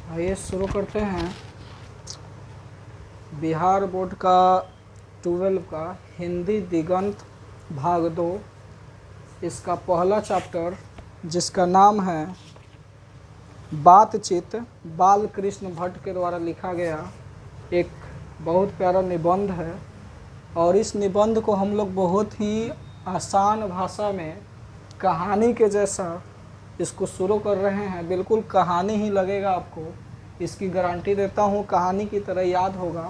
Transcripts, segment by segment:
आइए शुरू करते हैं बिहार बोर्ड का 12 का हिंदी दिगंत भाग 2। इसका पहला चैप्टर जिसका नाम है बातचीत, बाल कृष्ण भट्ट के द्वारा लिखा गया एक बहुत प्यारा निबंध है। और इस निबंध को हम लोग बहुत ही आसान भाषा में कहानी के जैसा इसको शुरू कर रहे हैं। बिल्कुल कहानी ही लगेगा आपको, इसकी गारंटी देता हूँ। कहानी की तरह याद होगा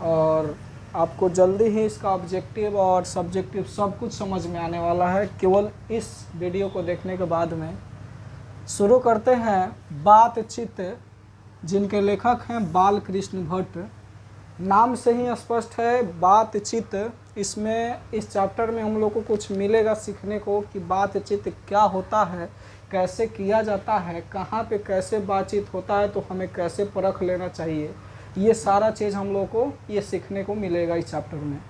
और आपको जल्दी ही इसका ऑब्जेक्टिव और सब्जेक्टिव सब कुछ समझ में आने वाला है केवल इस वीडियो को देखने के बाद में। शुरू करते हैं बातचीत, जिनके लेखक हैं बाल कृष्ण भट्ट। नाम से ही स्पष्ट है बातचीत। इसमें इस चैप्टर में हम लोग को कुछ मिलेगा सीखने को कि बातचीत क्या होता है, कैसे किया जाता है, कहाँ पे कैसे बातचीत होता है, तो हमें कैसे परख लेना चाहिए। ये सारा चीज़ हम लोग को ये सीखने को मिलेगा इस चैप्टर में।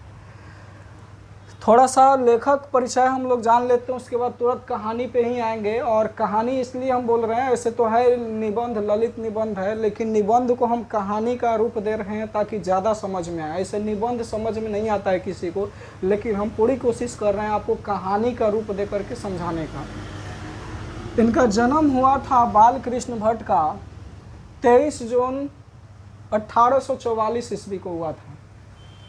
थोड़ा सा लेखक परिचय हम लोग जान लेते हैं, उसके बाद तुरंत कहानी पे ही आएंगे। और कहानी इसलिए हम बोल रहे हैं, वैसे तो है निबंध, ललित निबंध है, लेकिन निबंध को हम कहानी का रूप दे रहे हैं ताकि ज़्यादा समझ में आए। ऐसे निबंध समझ में नहीं आता है किसी को, लेकिन हम पूरी कोशिश कर रहे हैं आपको कहानी का रूप दे करके समझाने का। इनका जन्म हुआ था बाल कृष्ण भट्ट का 23 जून 1844 ईस्वी को हुआ था।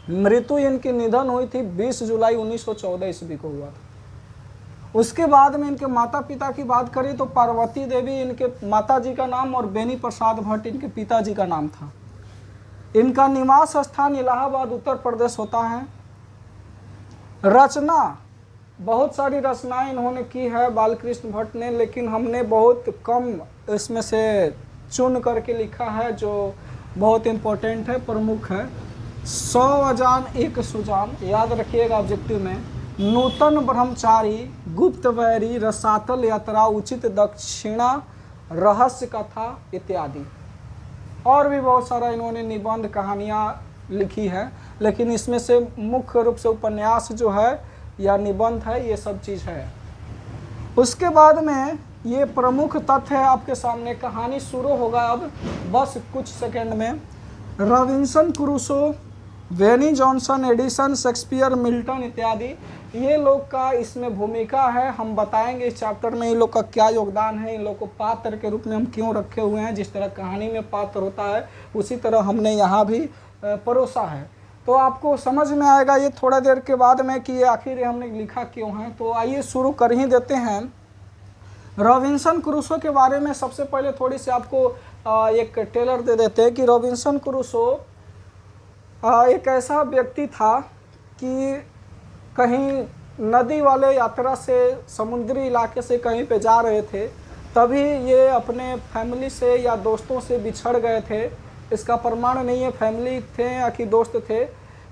मृत्यु इनकी निधन हुई थी 20 जुलाई 1914 ईस्वी को हुआ था। उसके बाद में इनके माता पिता की बात करें तो पार्वती देवी इनके माता जी का नाम और बेनी प्रसाद भट्ट इनके पिताजी का नाम था। इनका निवास स्थान इलाहाबाद उत्तर प्रदेश होता है। रचना, बहुत सारी रचनाएं इन्होंने की है बालकृष्ण भट्ट ने, लेकिन हमने बहुत कम इसमें से चुन करके लिखा है जो बहुत इम्पोर्टेंट है, प्रमुख है। 100 अजान एक सुजान, याद रखिएगा ऑब्जेक्टिव में। नूतन ब्रह्मचारी, गुप्त वैरी, रसातल यात्रा, उचित दक्षिणा, रहस्य कथा इत्यादि। और भी बहुत सारा इन्होंने निबंध कहानियाँ लिखी है, लेकिन इसमें से मुख्य रूप से उपन्यास जो है या निबंध है, ये सब चीज़ है। उसके बाद में ये प्रमुख तथ्य है आपके सामने। कहानी शुरू होगा अब बस कुछ सेकंड में। रॉबिन्सन क्रूसो, वेनी जॉनसन, एडिसन, शेक्सपियर, मिल्टन इत्यादि, ये लोग का इसमें भूमिका है। हम बताएंगे इस चैप्टर में इन लोग का क्या योगदान है, इन लोग को पात्र के रूप में हम क्यों रखे हुए हैं। जिस तरह कहानी में पात्र होता है उसी तरह हमने यहाँ भी परोसा है, तो आपको समझ में आएगा ये थोड़ा देर के बाद में कि ये आखिर हमने लिखा क्यों है। तो आइए शुरू कर ही देते हैं। रॉबिन्सन क्रूसो के बारे में सबसे पहले थोड़ी सी आपको एक टेलर दे देते हैं कि रॉबिन्सन क्रूसो एक ऐसा व्यक्ति था कि कहीं नदी वाले यात्रा से, समुद्री इलाके से कहीं पे जा रहे थे, तभी ये अपने फैमिली से या दोस्तों से बिछड़ गए थे। इसका प्रमाण नहीं है फैमिली थे या कि दोस्त थे।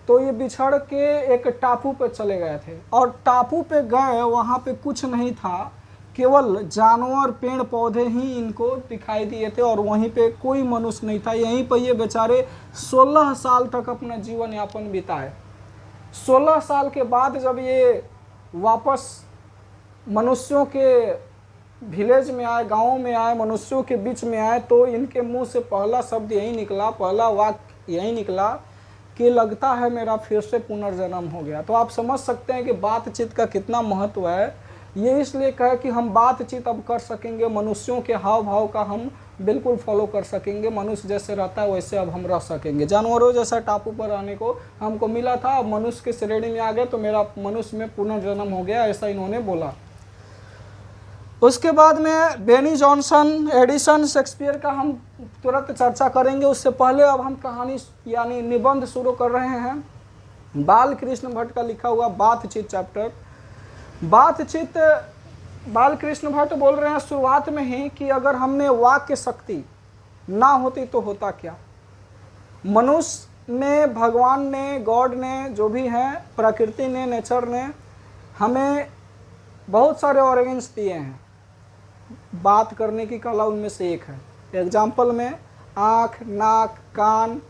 तो ये बिछड़ के एक टापू पे चले गए थे, और टापू पे गए, वहाँ पे कुछ नहीं था, केवल जानवर पेड़ पौधे ही इनको दिखाई दिए थे, और वहीं पे कोई मनुष्य नहीं था। यहीं पर ये बेचारे 16 साल तक अपना जीवन यापन बिताए। 16 साल के बाद जब ये वापस मनुष्यों के विलेज में आए, गाँव में आए, मनुष्यों के बीच में आए, तो इनके मुंह से पहला शब्द यही निकला, पहला वाक्य यही निकला कि लगता है मेरा फिर से पुनर्जन्म हो गया। तो आप समझ सकते हैं कि बातचीत का कितना महत्व है। ये इसलिए कहे कि हम बातचीत अब कर सकेंगे, मनुष्यों के हाव भाव का हम बिल्कुल फॉलो कर सकेंगे। मनुष्य जैसे रहता है वैसे अब हम रह सकेंगे। जानवरों जैसा टापू पर रहने को हमको मिला था, अब मनुष्य के श्रेणी में आ गए तो मेरा मनुष्य में पुनर्जन्म हो गया, ऐसा इन्होंने बोला। उसके बाद में बेनी जॉनसन, एडिसन, शेक्सपियर का हम तुरंत चर्चा करेंगे। उससे पहले अब हम कहानी यानी निबंध शुरू कर रहे हैं। बाल कृष्ण भट्ट का लिखा हुआ बातचीत चैप्टर। बातचीत, बाल कृष्ण भट्ट बोल रहे हैं शुरुआत में ही कि अगर हमने वाक्य शक्ति ना होती तो होता क्या। मनुष्य में भगवान ने, गॉड ने, जो भी है, प्रकृति ने, नेचर ने हमें बहुत सारे ऑर्गन्स दिए हैं। बात करने की कला उनमें से एक है। एग्जाम्पल में आँख, नाक, कान,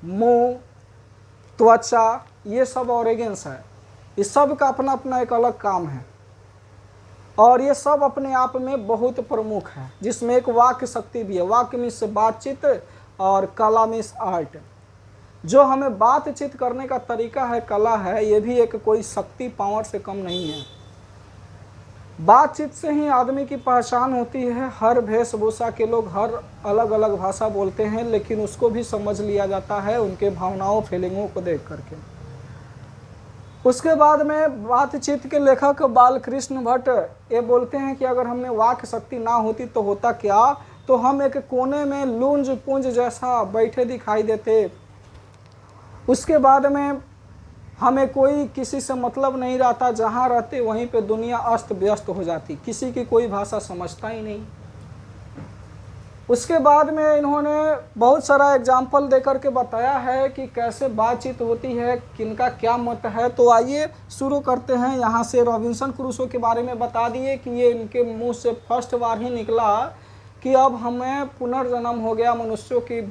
मुंह, त्वचा, ये सब ऑर्गन्स है। इस सब का अपना अपना एक अलग काम है। और ये सब अपने आप में बहुत प्रमुख है, जिसमें एक वाक्य शक्ति भी है। वाक्य मीन्स बातचीत और कला मीन्स आर्ट। जो हमें बातचीत करने का तरीका है, कला है, ये भी एक कोई शक्ति पावर से कम नहीं है। बातचीत से ही आदमी की पहचान होती है। हर वेशभूषा के लोग हर अलग अलग भाषा बोलते हैं, लेकिन उसको भी समझ लिया जाता है उनके भावनाओं फीलिंगों को देख करके। उसके बाद में बातचीत के लेखक बालकृष्ण भट्ट ये बोलते हैं कि अगर हमें वाक्य शक्ति ना होती तो होता क्या, तो हम एक कोने में लूंज पुंज जैसा बैठे दिखाई देते। उसके बाद में हमें कोई किसी से मतलब नहीं रहता, जहाँ रहते वहीं पे दुनिया अस्त व्यस्त हो जाती, किसी की कोई भाषा समझता ही नहीं। उसके बाद में इन्होंने बहुत सारा एग्जाम्पल देकर के बताया है कि कैसे बातचीत होती है, किनका क्या मत है। तो आइए शुरू करते हैं। यहाँ से रॉबिन्सन क्रूसो के बारे में बता दिए कि ये इनके मुंह से फर्स्ट बार ही निकला कि अब हमें पुनर्जन्म हो गया, मनुष्यों की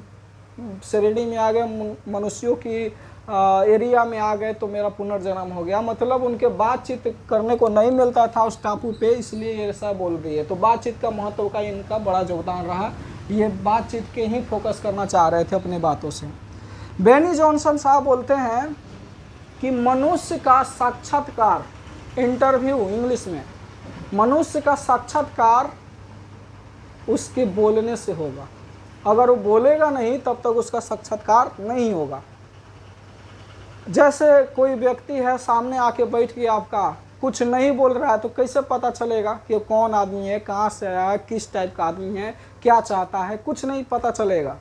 श्रेणी में आ गए, मनुष्यों की एरिया में आ गए, तो मेरा पुनर्जन्म हो गया। मतलब उनके बातचीत करने को नहीं मिलता था उस टापू पे, इसलिए ये ऐसा बोल रही है। तो बातचीत का महत्व का इनका बड़ा योगदान रहा। ये बातचीत के ही फोकस करना चाह रहे थे अपनी बातों से। बेनी जॉनसन साहब बोलते हैं कि मनुष्य का साक्षात्कार, इंटरव्यू इंग्लिश में, मनुष्य का साक्षात्कार उसके बोलने से होगा। अगर वो बोलेगा नहीं तब तक उसका साक्षात्कार नहीं होगा। जैसे कोई व्यक्ति है सामने आके बैठ गया, आपका कुछ नहीं बोल रहा है, तो कैसे पता चलेगा कि कौन आदमी है, कहाँ से आया है, किस टाइप का आदमी है, क्या चाहता है, कुछ नहीं पता चलेगा।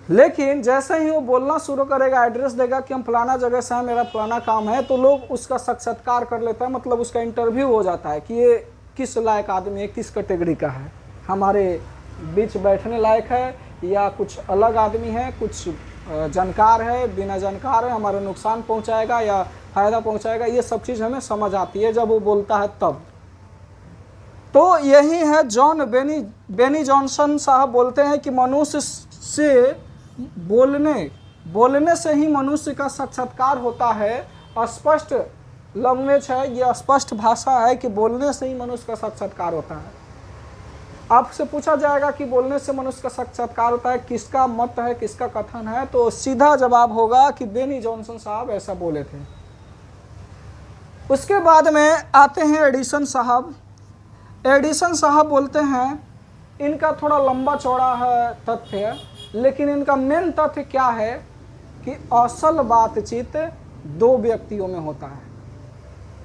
लेकिन जैसे ही वो बोलना शुरू करेगा, एड्रेस देगा कि हम फलाना जगह से हैं, मेरा फलाना काम है, तो लोग उसका साक्षात्कार कर लेता है, मतलब उसका इंटरव्यू हो जाता है कि ये किस लायक आदमी है, किस कैटेगरी का है, हमारे बीच बैठने लायक है या कुछ अलग आदमी है, कुछ जानकार है, बिना जानकार है, हमारा नुकसान पहुंचाएगा या फ़ायदा पहुंचाएगा। ये सब चीज़ हमें समझ आती है जब वो बोलता है तब। तो यही है बेनी जॉनसन साहब बोलते हैं कि मनुष्य से बोलने से ही मनुष्य का साक्षात्कार होता है। स्पष्ट लैंग्वेज है, ये स्पष्ट भाषा है कि बोलने से ही मनुष्य का साक्षात्कार होता है। आपसे पूछा जाएगा कि बोलने से मनुष्य का साक्षात्कार होता है, किसका मत है, किसका कथन है, तो सीधा जवाब होगा कि बेनी जॉनसन साहब ऐसा बोले थे। उसके बाद में आते हैं एडिसन साहब। एडिसन साहब बोलते हैं, इनका थोड़ा लंबा चौड़ा है तथ्य, लेकिन इनका मेन तथ्य क्या है कि असल बातचीत दो व्यक्तियों में होता है।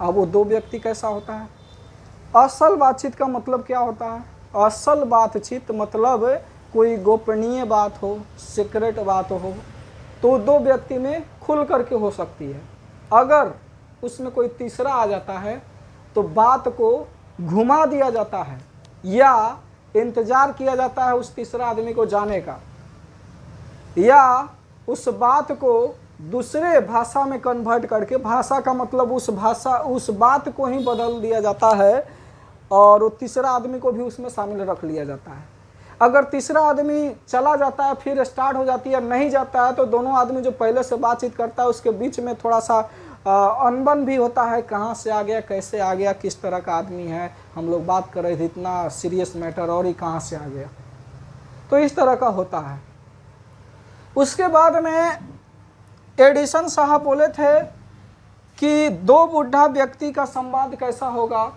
अब वो दो व्यक्ति कैसा होता है? असल बातचीत का मतलब क्या होता है? असल बातचीत मतलब कोई गोपनीय बात हो, सीक्रेट बात हो, तो दो व्यक्ति में खुल करके हो सकती है। अगर उसमें कोई तीसरा आ जाता है तो बात को घुमा दिया जाता है या इंतज़ार किया जाता है उस तीसरा आदमी को जाने का, या उस बात को दूसरे भाषा में कन्वर्ट करके, भाषा का मतलब उस बात को ही बदल दिया जाता है और वो तीसरा आदमी को भी उसमें शामिल रख लिया जाता है। अगर तीसरा आदमी चला जाता है, फिर स्टार्ट हो जाती है, नहीं जाता है, तो दोनों आदमी जो पहले से बातचीत करता है उसके बीच में थोड़ा सा अनबन भी होता है, कहाँ से आ गया, कैसे आ गया, किस तरह का आदमी है, हम लोग बात कर रहे थे इतना सीरियस मैटर और ही कहाँ से आ गया, तो इस तरह का होता है। उसके बाद में एडिसन साहब बोले थे कि दो बुढ़ा व्यक्ति का संवाद कैसा होगा।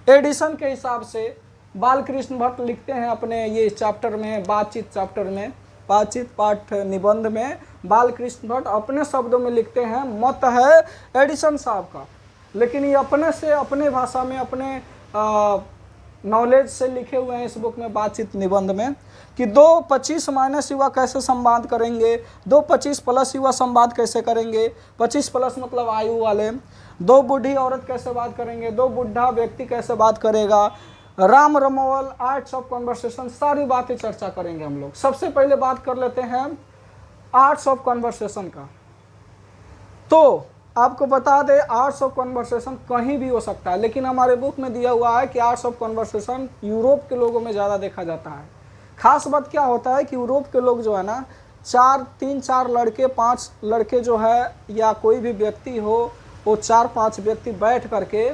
एडिसन के हिसाब से बालकृष्ण भट्ट लिखते हैं अपने ये चैप्टर में, बातचीत चैप्टर में, बातचीत पाठ निबंध में बालकृष्ण भट्ट अपने शब्दों में लिखते हैं, मत है एडिसन साहब का, लेकिन ये अपने से, अपने भाषा में, अपने नॉलेज से लिखे हुए हैं इस बुक में, बातचीत निबंध में, कि 2-25 युवा कैसे संवाद करेंगे, 2-25+ युवा संवाद कैसे करेंगे, 25+ मतलब आयु वाले, 2 बूढ़ी औरत कैसे बात करेंगे, 2 बुढ़ा व्यक्ति कैसे बात करेगा, राम रमोवल, आर्ट्स ऑफ कन्वर्सेशन, सारी बातें चर्चा करेंगे हम लोग। सबसे पहले बात कर लेते हैं आर्ट्स ऑफ कन्वर्सेशन का। तो आपको बता दें, आर्ट्स ऑफ कन्वर्सेशन कहीं भी हो सकता है, लेकिन हमारे बुक में दिया हुआ है कि आर्ट्स ऑफ कन्वर्सेशन यूरोप के लोगों में ज़्यादा देखा जाता है। खास बात क्या होता है कि यूरोप के लोग जो है ना, 3-4 लड़के, 5 लड़के जो है, या कोई भी व्यक्ति हो, वो 4-5 व्यक्ति बैठ करके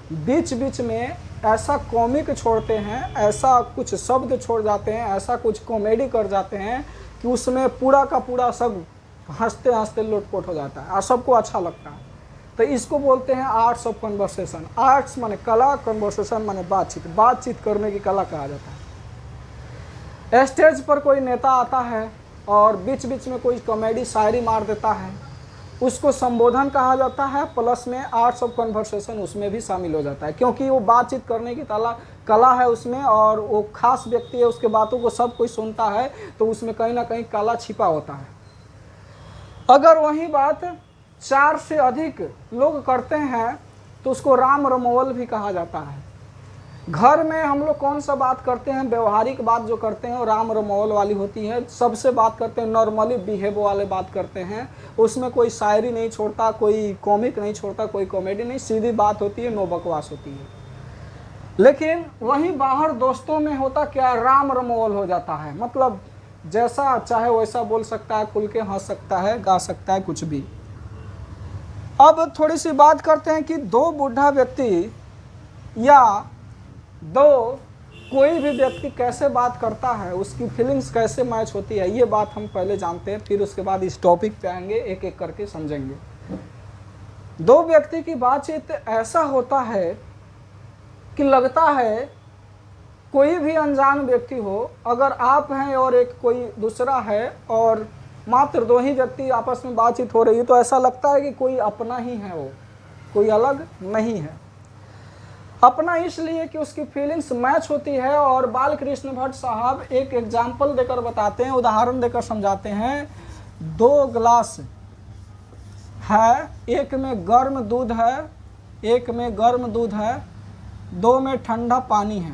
बीच बीच में ऐसा कॉमिक छोड़ते हैं, ऐसा कुछ शब्द छोड़ जाते हैं, ऐसा कुछ कॉमेडी कर जाते हैं कि उसमें पूरा का पूरा सब हंसते हंसते लोटपोट हो जाता है और सबको अच्छा लगता है। तो इसको बोलते हैं आर्ट्स ऑफ कन्वर्सेशन। आर्ट्स माने कला, कन्वर्सेशन माने बातचीत, बातचीत करने की कला कहा जाता है। स्टेज पर कोई नेता आता है और बीच बीच में कोई कॉमेडी शायरी मार देता है, उसको संबोधन कहा जाता है, प्लस में आर्ट्स ऑफ कन्वर्सेशन उसमें भी शामिल हो जाता है, क्योंकि वो बातचीत करने की कला है उसमें, और वो खास व्यक्ति है, उसके बातों को सब कोई सुनता है, तो उसमें कहीं ना कहीं कला छिपा होता है। अगर वही बात 4 से अधिक लोग करते हैं तो उसको राम रमोवल भी कहा जाता है। घर में हम लोग कौन सा बात करते हैं, व्यवहारिक बात जो करते हैं वो राम रमोवल वाली होती है। सबसे बात करते हैं, नॉर्मली बिहेव वाले बात करते हैं, उसमें कोई शायरी नहीं छोड़ता, कोई कॉमिक नहीं छोड़ता, कोई कॉमेडी नहीं, सीधी बात होती है, नो बकवास होती है। लेकिन वहीं बाहर दोस्तों में होता क्या, राम रमोवल हो जाता है, मतलब जैसा चाहे वैसा बोल सकता है, खुल के हंस सकता है, गा सकता है, कुछ भी। अब थोड़ी सी बात करते हैं कि दो बूढ़ा व्यक्ति या कोई भी व्यक्ति कैसे बात करता है, उसकी फीलिंग्स कैसे मैच होती है, ये बात हम पहले जानते हैं, फिर उसके बाद इस टॉपिक पे आएंगे, एक एक करके समझेंगे। दो व्यक्ति की बातचीत ऐसा होता है कि लगता है कोई भी अनजान व्यक्ति हो, अगर आप हैं और एक कोई दूसरा है और मात्र 2 ही व्यक्ति आपस में बातचीत हो रही है, तो ऐसा लगता है कि कोई अपना ही है, वो कोई अलग नहीं है। अपना इसलिए कि उसकी फीलिंग्स मैच होती है। और बालकृष्ण भट्ट साहब एक एग्जाम्पल देकर बताते हैं, उदाहरण देकर समझाते हैं। 2 गिलास है, एक में गर्म दूध है, एक में गर्म दूध है, 2 में ठंडा पानी है।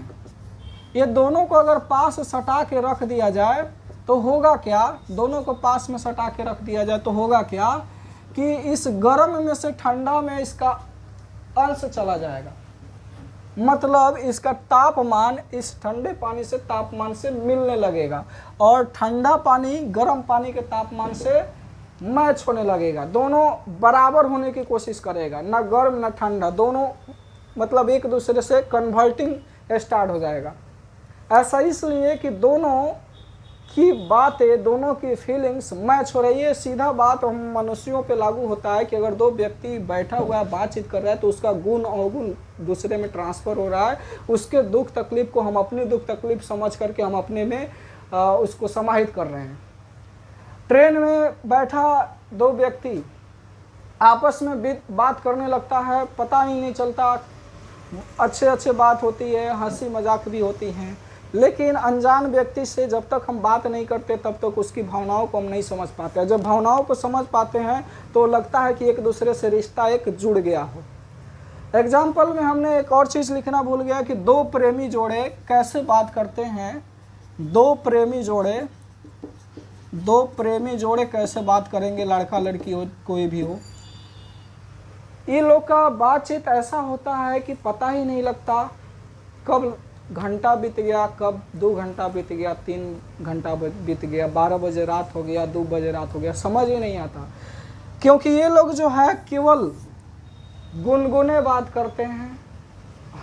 ये दोनों को अगर पास सटा के रख दिया जाए तो होगा क्या, दोनों को पास में सटा के रख दिया जाए तो होगा क्या कि इस गर्म में से ठंडा में इसका अंश चला जाएगा, मतलब इसका तापमान इस ठंडे पानी से तापमान से मिलने लगेगा और ठंडा पानी गर्म पानी के तापमान से मैच होने लगेगा, दोनों बराबर होने की कोशिश करेगा, ना गर्म ना ठंडा, दोनों मतलब एक दूसरे से कन्वर्टिंग स्टार्ट हो जाएगा। ऐसा इसलिए कि दोनों की बातें, दोनों की फीलिंग्स मैच हो रही है। सीधा बात हम मनुष्यों पे लागू होता है कि अगर 2 व्यक्ति बैठा हुआ है, बातचीत कर रहा है, तो उसका गुण अवगुण दूसरे में ट्रांसफ़र हो रहा है। उसके दुख तकलीफ को हम अपनी दुख तकलीफ समझ करके हम अपने में उसको समाहित कर रहे हैं। ट्रेन में बैठा 2 व्यक्ति आपस में बात करने लगता है, पता ही नहीं चलता, अच्छे बात होती है, हंसी मजाक भी होती हैं, लेकिन अनजान व्यक्ति से जब तक हम बात नहीं करते तब तक उसकी भावनाओं को हम नहीं समझ पाते। जब भावनाओं को समझ पाते हैं तो लगता है कि एक दूसरे से रिश्ता एक जुड़ गया हो। एग्जाम्पल में हमने एक और चीज़ लिखना भूल गया कि 2 प्रेमी जोड़े कैसे बात करते हैं। 2 प्रेमी जोड़े कैसे बात करेंगे, लड़का लड़की हो कोई भी हो, ये लोग का बातचीत ऐसा होता है कि पता ही नहीं लगता कब घंटा बीत गया, कब 2 घंटा बीत गया, 3 घंटा बीत गया, 12 बजे रात हो गया, 2 बजे रात हो गया, समझ ही नहीं आता। क्योंकि ये लोग जो है केवल गुनगुने बात करते हैं,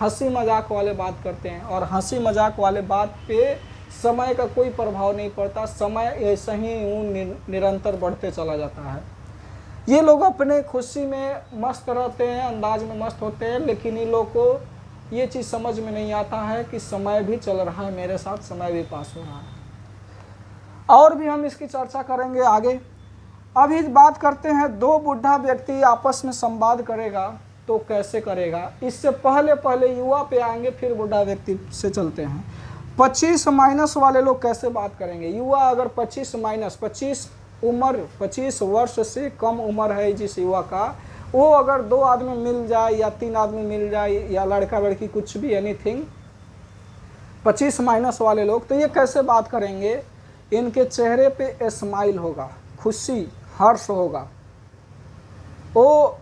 हंसी मजाक वाले बात करते हैं, और हंसी मजाक वाले बात पे समय का कोई प्रभाव नहीं पड़ता, समय ऐसे ही निरंतर बढ़ते चला जाता है। ये लोग अपने खुशी में मस्त रहते हैं, अंदाज में मस्त होते हैं, लेकिन इन लोग को ये चीज़ समझ में नहीं आता है कि समय भी चल रहा है मेरे साथ, समय भी पास हो रहा है। और भी हम इसकी चर्चा करेंगे आगे। अभी बात करते हैं 2 बूढ़ा व्यक्ति आपस में संवाद करेगा तो कैसे करेगा। इससे पहले युवा पे आएंगे, फिर बूढ़ा व्यक्ति से चलते हैं। 25 माइनस वाले लोग कैसे बात करेंगे। युवा अगर 25 वर्ष से कम उम्र है जिस युवा का, वो अगर 2 आदमी मिल जाए या 3 आदमी मिल जाए या लड़का लड़की कुछ भी एनीथिंग, 25 माइनस वाले लोग, तो ये कैसे बात करेंगे। इनके चेहरे पे स्माइल होगा, खुशी हर्ष होगा, वो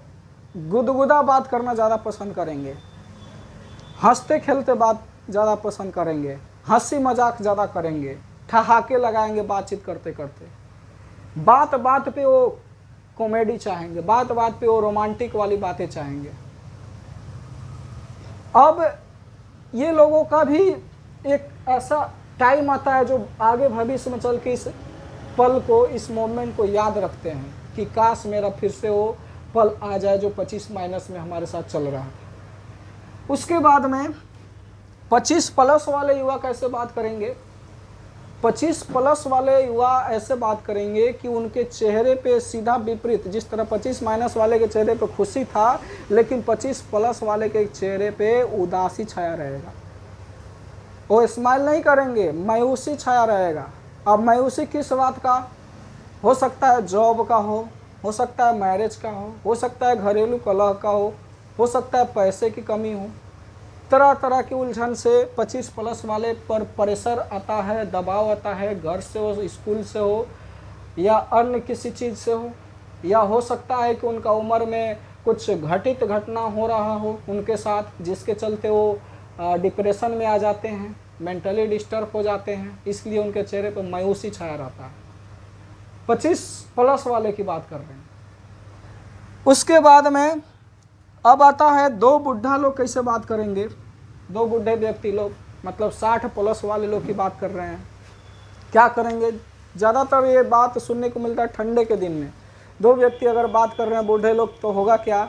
गुदगुदा बात करना ज़्यादा पसंद करेंगे, हंसते खेलते बात ज़्यादा पसंद करेंगे, हंसी मजाक ज़्यादा करेंगे, ठहाके लगाएंगे बातचीत करते करते, बात बात पे वो कॉमेडी चाहेंगे, बात बात पे वो रोमांटिक वाली बातें चाहेंगे। अब ये लोगों का भी एक ऐसा टाइम आता है जो आगे भविष्य में चल के इस पल को, इस मोमेंट को याद रखते हैं कि काश मेरा फिर से वो पल आ जाए जो 25 माइनस में हमारे साथ चल रहा है। उसके बाद में 25 प्लस वाले युवा कैसे बात करेंगे? 25 प्लस वाले युवा ऐसे बात करेंगे कि उनके चेहरे पे सीधा विपरीत, जिस तरह 25 माइनस वाले के चेहरे पे खुशी था, लेकिन 25 प्लस वाले के चेहरे पे उदासी छाया रहेगा। वो स्माइल नहीं करेंगे, मायूसी छाया रहेगा। अब मायूसी किस बात का? हो सकता है जॉब का हो सकता है मैरिज का हो सकता है घरेलू कलह का हो सकता है पैसे की कमी हो। तरह तरह की उलझन से 25 प्लस वाले पर प्रेशर आता है, दबाव आता है, घर से हो, स्कूल से हो या अन्य किसी चीज़ से हो, या हो सकता है कि उनका उम्र में कुछ घटित घटना हो रहा हो उनके साथ, जिसके चलते वो डिप्रेशन में आ जाते हैं, मेंटली डिस्टर्ब हो जाते हैं, इसलिए उनके चेहरे पर मायूसी छाया रहता है। 25 प्लस वाले की बात कर रहे हैं। उसके बाद में अब आता है दो बुढ़ा लोग कैसे बात करेंगे। दो बुढ़े व्यक्ति लोग, मतलब 60 प्लस वाले लोग की बात कर रहे हैं। क्या करेंगे? ज़्यादातर ये बात सुनने को मिलता है ठंडे के दिन में। दो व्यक्ति अगर बात कर रहे हैं बूढ़े लोग, तो होगा क्या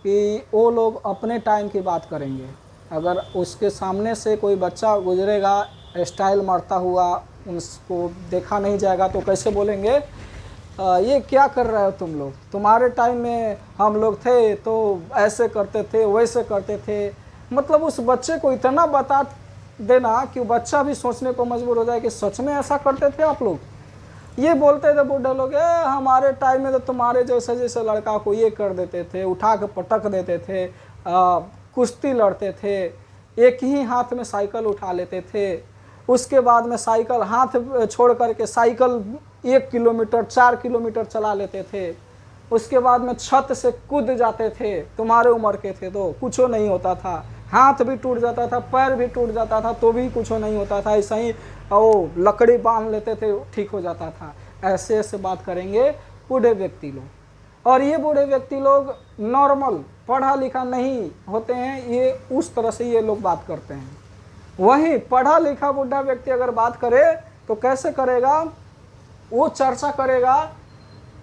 कि वो लोग अपने टाइम की बात करेंगे। अगर उसके सामने से कोई बच्चा गुजरेगा स्टाइल मारता हुआ, उसको देखा नहीं जाएगा, तो कैसे बोलेंगे, ये क्या कर रहे हो तुम लोग, तुम्हारे टाइम में हम लोग थे तो ऐसे करते थे वैसे करते थे। मतलब उस बच्चे को इतना बता देना कि बच्चा भी सोचने को मजबूर हो जाए कि सच में ऐसा करते थे आप लोग। ये बोलते थे बूढ़े लोग, हमारे टाइम में तो तुम्हारे जैसे जैसे लड़का को ये कर देते थे, उठा के पटक देते थे, कुश्ती लड़ते थे, एक ही हाथ में साइकिल उठा लेते थे, उसके बाद में साइकिल हाथ छोड़ करके साइकिल 1 किलोमीटर 4 किलोमीटर चला लेते थे, उसके बाद में छत से कूद जाते थे। तुम्हारे उम्र के थे तो कुछ नहीं होता था, हाथ भी टूट जाता था, पैर भी टूट जाता था तो भी कुछ नहीं होता था, ऐसा ही वो लकड़ी बांध लेते थे, ठीक हो जाता था। ऐसे ऐसे बात करेंगे बूढ़े व्यक्ति लोग। और ये बूढ़े व्यक्ति लोग नॉर्मल पढ़ा लिखा नहीं होते हैं, ये उस तरह से ये लोग बात करते हैं। वहीं पढ़ा लिखा बूढ़ा व्यक्ति अगर बात करे तो कैसे करेगा? वो चर्चा करेगा,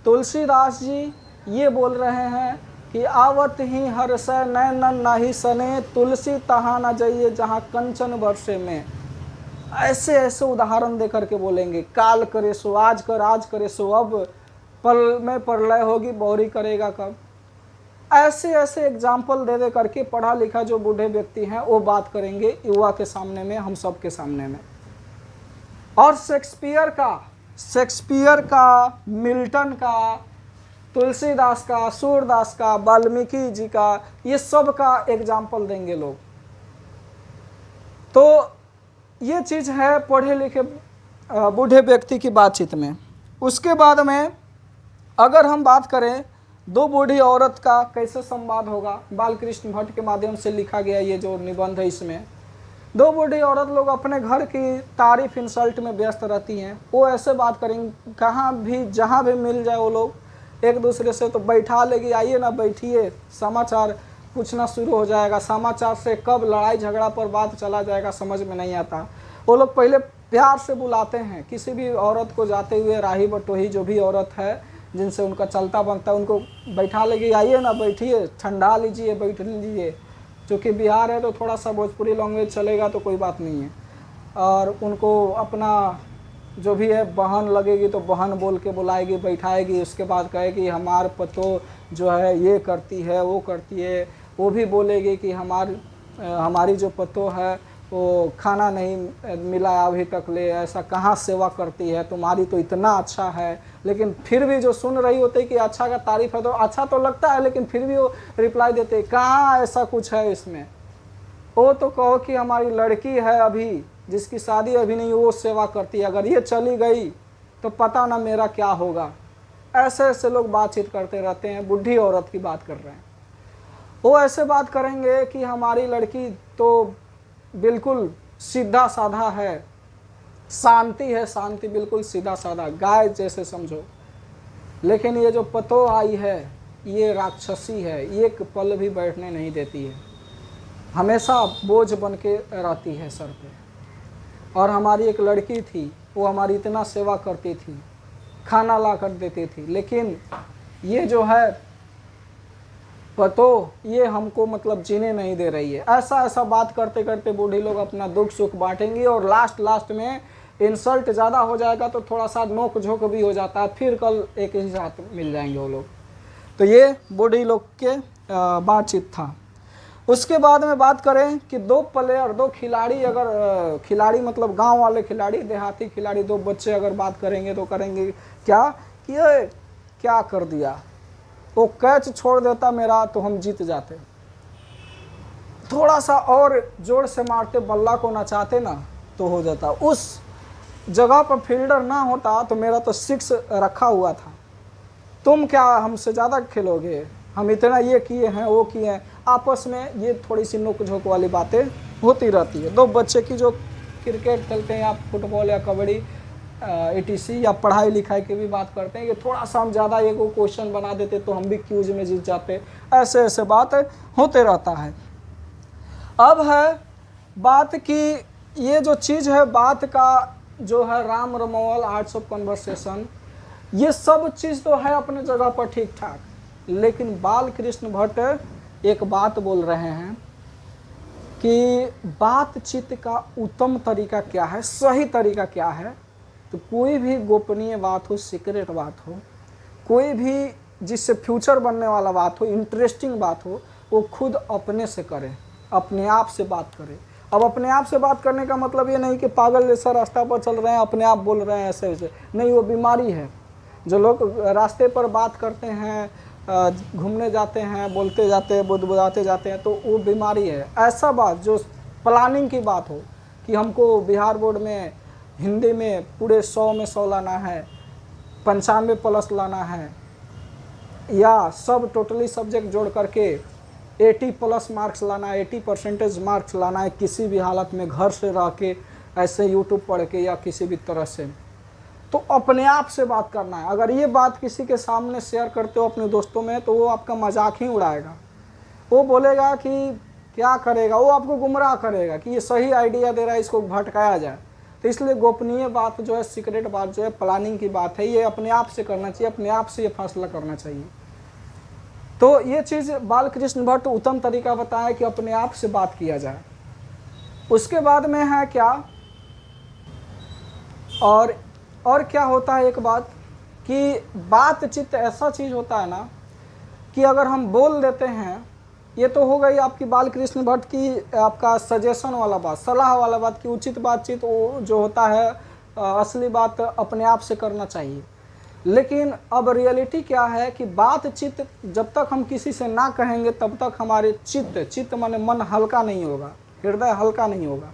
तुलसीदास जी ये बोल रहे हैं कि आवत ही हर्षय नैनन नाही सने, तुलसी तहाँ न जाइए जहाँ कंचन बरसे में। ऐसे ऐसे उदाहरण दे करके बोलेंगे, काल करे सो आज कर, आज करे सो अब, पल में प्रलय होगी बहुरी करेगा कब। ऐसे ऐसे एग्जाम्पल दे दे करके पढ़ा लिखा जो बूढ़े व्यक्ति हैं वो बात करेंगे युवा के सामने में, हम सब के सामने में। और शेक्सपियर का, मिल्टन का, तुलसीदास का, सूरदास का, वाल्मीकि जी का, ये सब का एग्जाम्पल देंगे लोग। तो ये चीज़ है पढ़े लिखे बूढ़े व्यक्ति की बातचीत में। उसके बाद में अगर हम बात करें दो बूढ़ी औरत का कैसे संवाद होगा, बालकृष्ण भट्ट के माध्यम से लिखा गया ये जो निबंध है, इसमें दो बूढ़ी औरत लोग अपने घर की तारीफ इंसल्ट में व्यस्त रहती हैं। वो ऐसे बात करेंगे, कहाँ भी जहाँ भी मिल जाए वो लोग एक दूसरे से तो बैठा लेगी, आइए ना बैठिए, समाचार पूछना शुरू हो जाएगा। समाचार से कब लड़ाई झगड़ा पर बात चला जाएगा समझ में नहीं आता। वो लोग पहले प्यार से बुलाते हैं, किसी भी औरत को जाते हुए, राही बटोही जो भी औरत है जिनसे उनका चलता बनता है, उनको बैठा लेगी, आइए ना बैठिए, ठंडा लीजिए, बैठ लीजिए। क्योंकि बिहार है तो थोड़ा सा भोजपुरी लैंग्वेज चलेगा तो कोई बात नहीं है। और उनको अपना जो भी है बहन लगेगी तो बहन बोल के बुलाएगी, बैठाएगी। उसके बाद कहेगी हमार पतो जो है ये करती है वो करती है। वो भी बोलेगी कि हमारी जो पतो है वो खाना नहीं मिला अभी तक ले, ऐसा कहाँ सेवा करती है, तुम्हारी तो इतना अच्छा है। लेकिन फिर भी जो सुन रही होती है कि अच्छा का तारीफ है तो अच्छा तो लगता है, लेकिन फिर भी वो रिप्लाई देते कहाँ ऐसा कुछ है इसमें। वो तो कहो कि हमारी लड़की है अभी जिसकी शादी अभी नहीं, वो सेवा करती है, अगर ये चली गई तो पता ना मेरा क्या होगा। ऐसे ऐसे लोग बातचीत करते रहते हैं। बूढ़ी औरत की बात कर रहे हैं, वो ऐसे बात करेंगे कि हमारी लड़की तो बिल्कुल सीधा साधा है, शांति है, शांति बिल्कुल सीधा साधा, गाय जैसे समझो। लेकिन ये जो पतो आई है ये राक्षसी है, एक पल भी बैठने नहीं देती है। हमेशा बोझ बन के रहती है सर पे। और हमारी एक लड़की थी, वो हमारी इतना सेवा करती थी, खाना ला कर देती थी, लेकिन ये जो है पतो ये हमको मतलब जीने नहीं दे रही है। ऐसा ऐसा बात करते करते बूढ़ी लोग अपना दुख सुख बांटेंगी और लास्ट में इंसल्ट ज़्यादा हो जाएगा तो थोड़ा सा नोक झोंक भी हो जाता है, फिर कल एक ही साथ मिल जाएंगे वो लोग। तो ये बूढ़ी लोग के बातचीत था। उसके बाद में बात करें कि दो प्लेयर, दो खिलाड़ी, अगर खिलाड़ी मतलब गांव वाले खिलाड़ी, देहाती खिलाड़ी, दो बच्चे अगर बात करेंगे तो करेंगे क्या कि ये क्या कर दिया, वो कैच छोड़ देता मेरा तो हम जीत जाते, थोड़ा सा और जोर से मारते, बल्ला को नचाते ना तो हो जाता, उस जगह पर फील्डर ना होता तो मेरा तो 6 रखा हुआ था, तुम क्या हमसे ज़्यादा खेलोगे, हम इतना ये किए हैं वो किए हैं। आपस में ये थोड़ी सी नोक झोंक वाली बातें होती रहती है। दो बच्चे की जो क्रिकेट खेलते हैं या फुटबॉल या कबड्डी etc या पढ़ाई लिखाई की भी बात करते हैं कि थोड़ा सा हम ज़्यादा एक वो क्वेश्चन बना देते तो हम भी क्यूज में जीत जाते, ऐसे ऐसे बात होते रहता है। अब है बात कि ये जो चीज़ है, बात का जो है Ram Ramol arts of conversation, ये सब चीज़ तो है अपने जगह पर ठीक ठाक, लेकिन बाल कृष्ण भट्ट एक बात बोल रहे हैं कि बातचीत का उत्तम तरीका क्या है, सही तरीका क्या है। तो कोई भी गोपनीय बात हो, सीक्रेट बात हो, कोई भी जिससे फ्यूचर बनने वाला बात हो, इंटरेस्टिंग बात हो, वो खुद अपने से करे, अपने आप से बात करे। अब अपने आप से बात करने का मतलब ये नहीं कि पागल जैसा रास्ता पर चल रहे हैं अपने आप बोल रहे हैं ऐसे वैसे, नहीं, वो बीमारी है। जो लोग रास्ते पर बात करते हैं, घूमने जाते हैं, बोलते जाते हैं, बुदबुदाते जाते हैं, तो वो बीमारी है। ऐसा बात जो प्लानिंग की बात हो कि हमको बिहार बोर्ड में हिंदी में पूरे 100 में 100 लाना है, 95 प्लस लाना है, या सब टोटली सब्जेक्ट जोड़ करके 80 प्लस मार्क्स लाना है, 80% मार्क्स लाना है किसी भी हालत में, घर से रह के, ऐसे यूट्यूब पढ़ के या किसी भी तरह से, तो अपने आप से बात करना है। अगर ये बात किसी के सामने शेयर करते हो अपने दोस्तों में तो वो आपका मजाक ही उड़ाएगा, वो बोलेगा कि क्या करेगा, वो आपको गुमराह करेगा कि ये सही आइडिया दे रहा है, इसको भटकाया जाए। तो इसलिए गोपनीय बात जो है, सीक्रेट बात जो है, प्लानिंग की बात है, ये अपने आप से करना चाहिए, अपने आप से ये फैसला करना चाहिए। तो ये चीज़ बाल कृष्ण भट्ट उत्तम तरीका बताया कि अपने आप से बात किया जाए। उसके बाद में है क्या, और क्या होता है, एक बात कि बातचीत ऐसा चीज़ होता है ना कि अगर हम बोल देते हैं, ये तो हो गई आपकी बाल कृष्ण भट्ट की आपका सजेशन वाला बात, सलाह वाला बात कि उचित बातचीत वो जो होता है असली बात अपने आप से करना चाहिए। लेकिन अब रियलिटी क्या है कि बातचीत जब तक हम किसी से ना कहेंगे तब तक हमारे चित्त माने मन हल्का नहीं होगा, हृदय हल्का नहीं होगा।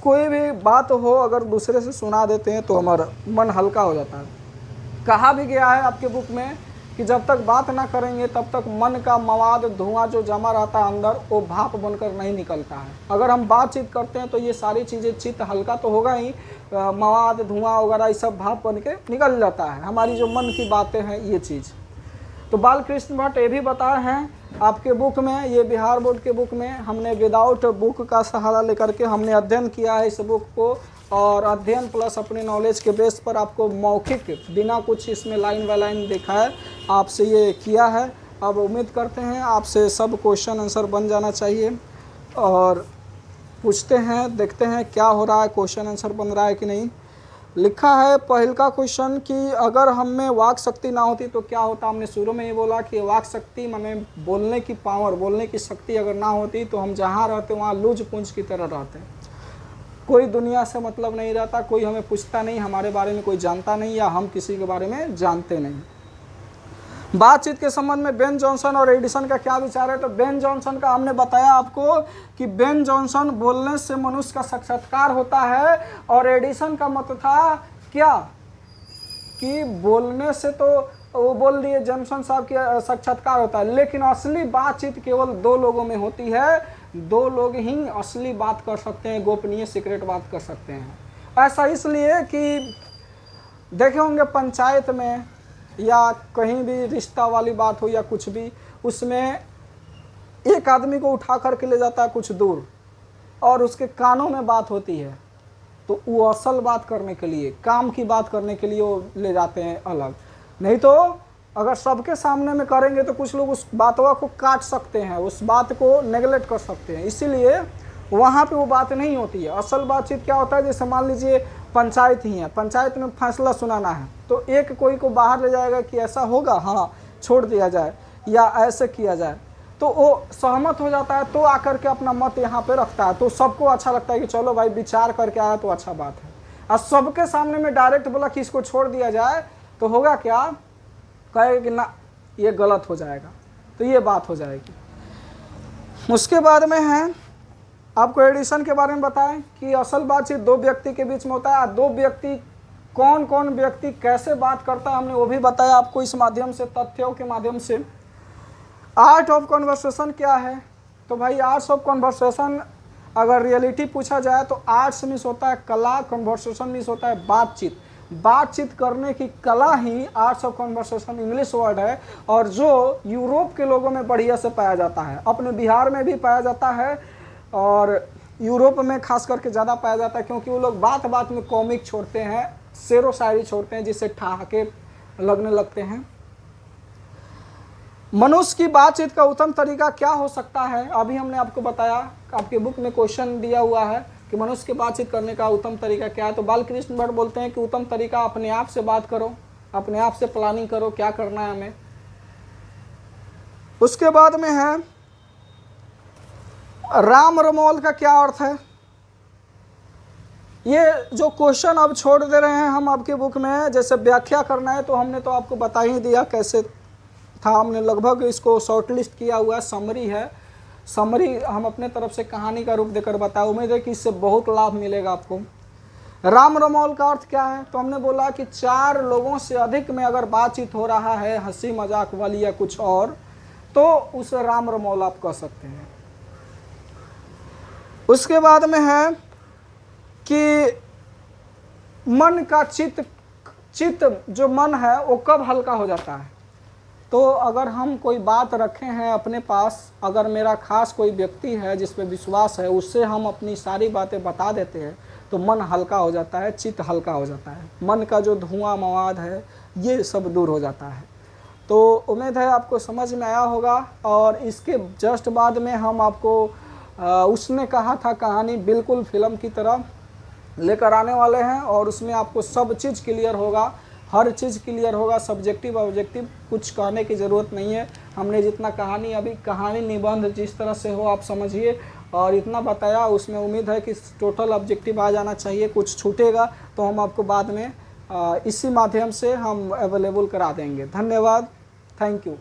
कोई भी बात हो अगर दूसरे से सुना देते हैं तो हमारा मन हल्का हो जाता है। कहा भी गया है आपके बुक में कि जब तक बात ना करेंगे तब तक मन का मवाद, धुआं जो जमा रहता है अंदर, वो भाप बनकर नहीं निकलता है। अगर हम बातचीत करते हैं तो ये सारी चीज़ें, चित्त हल्का तो होगा ही, मवाद, धुआं वगैरह ये सब भाप बन के निकल जाता है, हमारी जो मन की बातें हैं ये चीज़। तो बाल कृष्ण भट्ट ये भी बताए हैं आपके बुक में, ये बिहार बोर्ड के बुक में, हमने विदाउट बुक का सहारा लेकर के हमने अध्ययन किया है इस बुक को, और अध्ययन प्लस अपने नॉलेज के बेस पर आपको मौखिक बिना कुछ इसमें लाइन बाय लाइन देखा है, आपसे ये किया है। अब उम्मीद करते हैं आपसे सब क्वेश्चन आंसर बन जाना चाहिए, और पूछते हैं, देखते हैं क्या हो रहा है, क्वेश्चन आंसर बन रहा है कि नहीं। लिखा है पहल का क्वेश्चन कि अगर हम में वाक शक्ति ना होती तो क्या होता। हमने शुरू में ही बोला कि वाक शक्ति माने बोलने की पावर, बोलने की शक्ति अगर ना होती तो हम जहाँ रहते वहाँ लूज पुंज की तरह रहते, कोई दुनिया से मतलब नहीं रहता, कोई हमें पूछता नहीं, हमारे बारे में कोई जानता नहीं, या हम किसी के बारे में जानते नहीं। बातचीत के संबंध में बेन जॉनसन और एडिसन का क्या विचार है। तो बेन जॉनसन का हमने बताया आपको कि बेन जॉनसन बोलने से मनुष्य का साक्षात्कार होता है, और एडिसन का मत था क्या कि बोलने से तो वो बोल दिए जॉनसन साहब के साक्षात्कार होता है, लेकिन असली बातचीत केवल 2 लोगों में होती है, 2 लोग ही असली बात कर सकते हैं, गोपनीय सीक्रेट बात कर सकते हैं। ऐसा इसलिए कि देखे होंगे पंचायत में या कहीं भी रिश्ता वाली बात हो या कुछ भी, उसमें एक आदमी को उठा करके ले जाता है कुछ दूर और उसके कानों में बात होती है, तो वो असल बात करने के लिए, काम की बात करने के लिए वो ले जाते हैं अलग। नहीं तो अगर सबके सामने में करेंगे तो कुछ लोग उस बातवा को काट सकते हैं, उस बात को नेगलेक्ट कर सकते हैं, इसीलिए वहाँ पे वो बात नहीं होती है। असल बातचीत क्या होता है, जैसे मान लीजिए पंचायत ही है, पंचायत में फैसला सुनाना है, तो एक कोई को बाहर ले जाएगा कि ऐसा होगा, हाँ छोड़ दिया जाए या ऐसे किया जाए, तो वो सहमत हो जाता है, तो आकर के अपना मत यहाँ पे रखता है, तो सबको अच्छा लगता है कि चलो भाई विचार करके आया तो अच्छा बात है। और सबके सामने में डायरेक्ट बोला कि इसको छोड़ दिया जाए तो होगा क्या, कहेगा कि ना ये गलत हो जाएगा, तो ये बात हो जाएगी। उसके बाद में है आपको एडिशन के बारे में बताएं कि असल बातचीत दो व्यक्ति के बीच में होता है। दो व्यक्ति, कौन कौन व्यक्ति कैसे बात करता है हमने वो भी बताया आपको इस माध्यम से, तथ्यों के माध्यम से। आर्ट ऑफ कन्वर्सेशन क्या है, तो भाई आर्ट्स ऑफ कन्वर्सेशन अगर रियलिटी पूछा जाए तो आर्ट्स मीन्स होता है कला, कन्वर्सेशन मीन्स होता है बातचीत। बातचीत करने की कला ही arts of conversation English word है, और जो यूरोप के लोगों में बढ़िया से पाया जाता है, अपने बिहार में भी पाया जाता है और यूरोप में खास करके ज़्यादा पाया जाता है, क्योंकि वो लोग बात बात में कॉमिक छोड़ते हैं, शेरो शायरी छोड़ते हैं, जिससे ठहाके लगने लगते हैं। मनुष्य की बातचीत का उत्तम तरीका क्या हो सकता है, अभी हमने आपको बताया, आपके बुक में क्वेश्चन दिया हुआ है कि मनुष्य की बातचीत करने का उत्तम तरीका क्या है, तो बालकृष्ण भट्ट बोलते हैं कि उत्तम तरीका अपने आप से बात करो, अपने आप से प्लानिंग करो क्या करना है हमें। उसके बाद में है राम रमौल का क्या अर्थ है। ये जो क्वेश्चन अब छोड़ दे रहे हैं हम आपके बुक में, जैसे व्याख्या करना है तो हमने तो आपको बता ही दिया कैसे था, हमने लगभग इसको शॉर्ट लिस्ट किया हुआ है, समरी है, समरी हम अपने तरफ से कहानी का रूप देकर बताया। उम्मीद है कि इससे बहुत लाभ मिलेगा आपको। राम रमौल का अर्थ क्या है, तो हमने बोला कि 4 लोगों से अधिक में अगर बातचीत हो रहा है, हंसी मजाक वाली या कुछ और, तो उसे राम रमौल आप कह सकते हैं। उसके बाद में है कि मन का चित्त जो मन है वो कब हल्का हो जाता है, तो अगर हम कोई बात रखे हैं अपने पास, अगर मेरा खास कोई व्यक्ति है जिस पे विश्वास है, उससे हम अपनी सारी बातें बता देते हैं तो मन हल्का हो जाता है, चित्त हल्का हो जाता है, मन का जो धुआं मवाद है ये सब दूर हो जाता है। तो उम्मीद है आपको समझ में आया होगा। और इसके जस्ट बाद में हम आपको उसने कहा था कहानी बिल्कुल फिल्म की तरह लेकर आने वाले हैं, और उसमें आपको सब चीज़ क्लियर होगा, हर चीज़ क्लियर होगा, सब्जेक्टिव ऑब्जेक्टिव कुछ कहने की ज़रूरत नहीं है। हमने जितना कहानी, अभी कहानी निबंध जिस तरह से हो आप समझिए, और इतना बताया, उसमें उम्मीद है कि टोटल ऑब्जेक्टिव आ जाना चाहिए। कुछ छूटेगा तो हम आपको बाद में इसी माध्यम से हम अवेलेबल करा देंगे। धन्यवाद, थैंक यू।